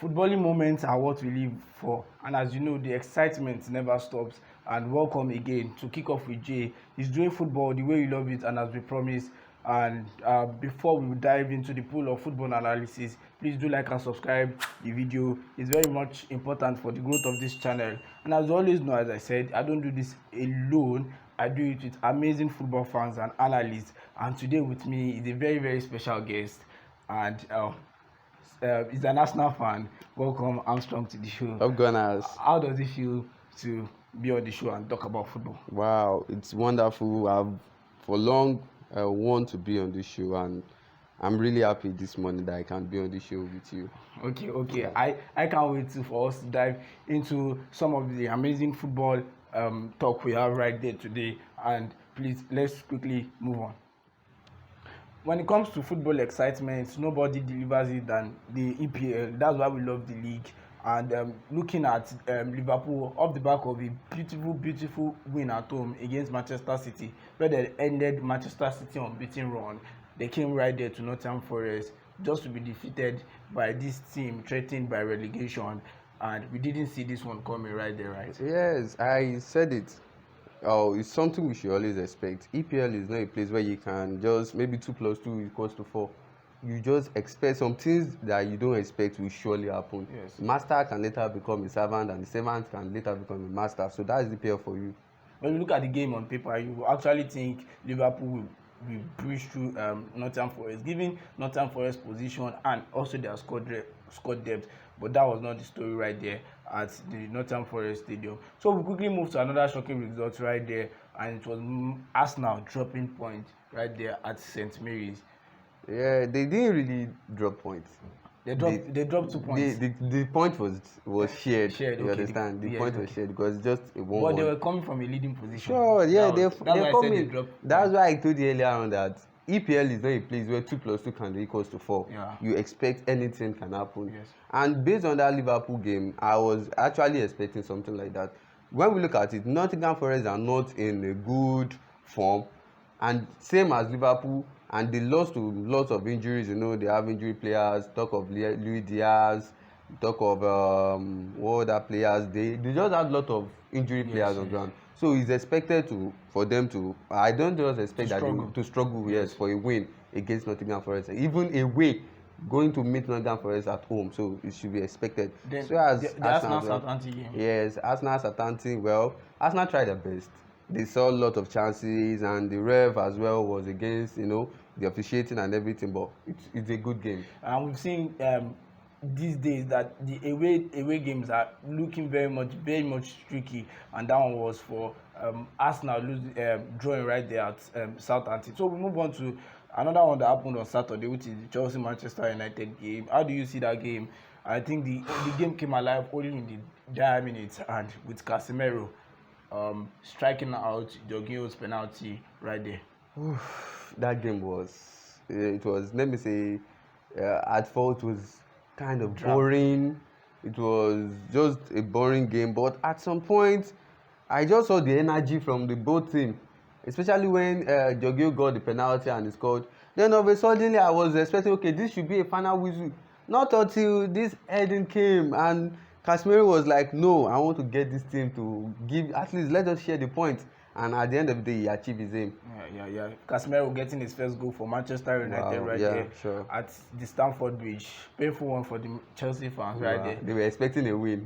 Footballing moments are what we live for, and as you know, the excitement never stops. And welcome again to kick off with Jay. He's doing football the way you love it, and as we promised. And before we dive into the pool of football analysis, please do like and subscribe the video. It's very much important for the growth of this channel. And as you always know, as I said, I don't do this alone. I do it with amazing football fans and analysts. And today with me is a very special guest, and he's an Arsenal fan. Welcome, Armstrong, to the show. Of Gunners. How does it feel to be on the show and talk about football? Wow, it's wonderful. I've for long want to be on this show, and I'm really happy this morning that I can be on the show with you. Okay. I can't wait for us to dive into some of the amazing football talk we have right there today. And please, let's quickly move on. When it comes to football excitement, nobody delivers it than the EPL. That's why we love the league. And looking at Liverpool off the back of a beautiful win at home against Manchester City, where they ended Manchester City unbeaten run. They came right there to Nottingham Forest just to be defeated by this team threatened by relegation. And we didn't see this one coming right there, right? Yes, I said it. Oh, it's something we should always expect. EPL is not a place where you can just maybe 2 + 2 = 4. You just expect some things that you don't expect will surely happen. Yes. Master can later become a servant, and the servant can later become a master. So that's EPL for you. When you look at the game on paper, you actually think Liverpool will breeze through Nottingham Forest, given Nottingham Forest position and also their squad depth. But that was not the story right there at the Nottingham Forest Stadium. So we quickly move to another shocking result right there, and it was Arsenal dropping points right there at St. Mary's. Yeah, they didn't really drop points. They dropped 2 points. The point was shared. You okay, understand? The point was shared because just a 1-1. But they were coming from a leading position. Sure, yeah, they're coming. That's points. why I told you earlier on that EPL is not a place where 2 + 2 can be equals to 4. Yeah. You expect anything can happen. Yes. And based on that Liverpool game, I was actually expecting something like that. When we look at it, Nottingham Forest are not in a good form, and same as Liverpool, and they lost to lots of injuries. You know, they have injury players. Talk of Luis Diaz. Talk of what other players. They just have a lot of injury players on ground. So it's expected for them to. I don't just expect to struggle. Yes, for a win against Nottingham Forest, even away, going to meet Nottingham Forest at home. So it should be expected. So as the Arsenal Southampton game. Yes, Arsenal Southampton. Well, Arsenal tried their best. They saw a lot of chances, and the ref as well was against, the officiating and everything, but it's a good game. And we've seen these days that the away games are looking very much tricky, and that one was for Arsenal drawing right there at Southampton. So we move on to another one that happened on Saturday, which is the Chelsea-Manchester United game. How do you see that game? I think the game came alive only in the dire minutes, and with Casemiro striking out Jorginho's penalty right there. That game was, let me say, at first it was kind of boring. It was just a boring game, but at some point I just saw the energy from the both team, especially when Jorginho got the penalty and he scored. Then all of a sudden I was expecting, okay, this should be a final whistle. Not until this heading came, and Casemiro was like, no, I want to get this team to give, at least let us share the points. And at the end of the day, he achieved his aim. Yeah. Casemiro getting his first goal for Manchester United there sure. At the Stamford Bridge. Painful one for the Chelsea fans right there. They were expecting a win.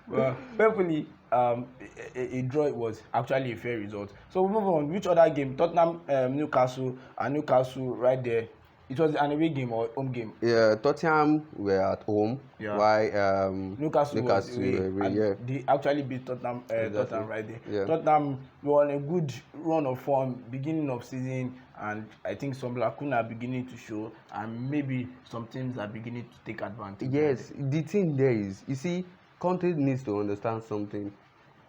Well, painfully, a draw was actually a fair result. So we move on. Which other game? Tottenham, Newcastle, and Newcastle right there. It was an away game or home game? Yeah, Tottenham were at home. Yeah. While Newcastle was away. Yeah. They actually beat Tottenham, Tottenham right there. Yeah. Tottenham were on a good run of form beginning of season, and I think some lacuna are beginning to show, and maybe some teams are beginning to take advantage. Yes, the thing there is, you see, Conte needs to understand something.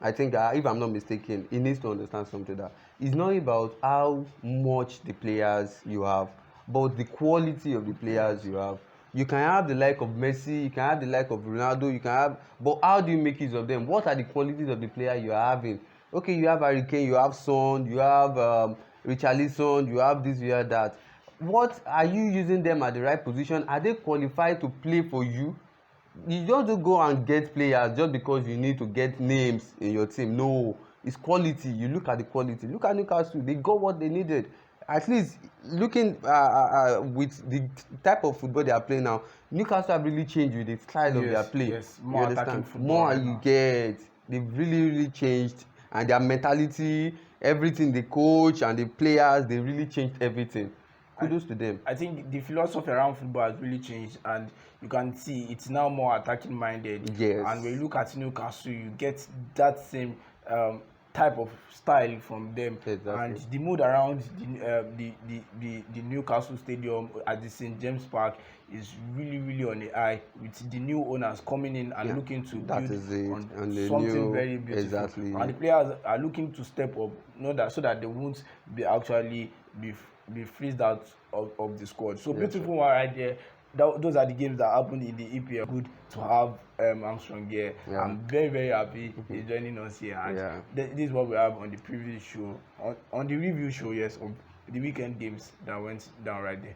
I think if I'm not mistaken, he needs to understand something, that it's not about how much the players you have, but the quality of the players you have. You can have the like of Messi, you can have the like of Ronaldo, you can have, but how do you make use of them? What are the qualities of the player you are having? Okay, you have Harry Kane, you have Son, you have Richarlison, you have this, you have that. What are you using them at the right position? Are they qualified to play for you? you just don't go and get players just because you need to get names in your team. No, it's quality. You look at the quality. Look at Newcastle. They got what they needed. At least looking with the type of football they are playing now, Newcastle have really changed with the style of their Yes, play. yes, You more attacking understand? football More right you now. get, they've really changed, and their mentality, everything, the coach and the players, they really changed everything. I, Kudos to them. I think the philosophy around football has really changed, and you can see it's now more attacking minded. And when you Yes, look at Newcastle, you get that same type of style from them. And exactly. the mood around the Newcastle Stadium at the St James Park is really on the high, with the new owners coming in and Yeah, looking to that build is it. on And the something new, very beautiful. And exactly. the players are looking to step up, know that, so that they won't be actually be freezed out of the squad. So Yes, sir. beautiful one right there. Those are the games that happened in the EPL. Good to have Armstrong here. Yeah, I'm very happy he's joining us here, and yeah. this is what we have on the previous show, on the review show, yes, of the weekend games that went down right there.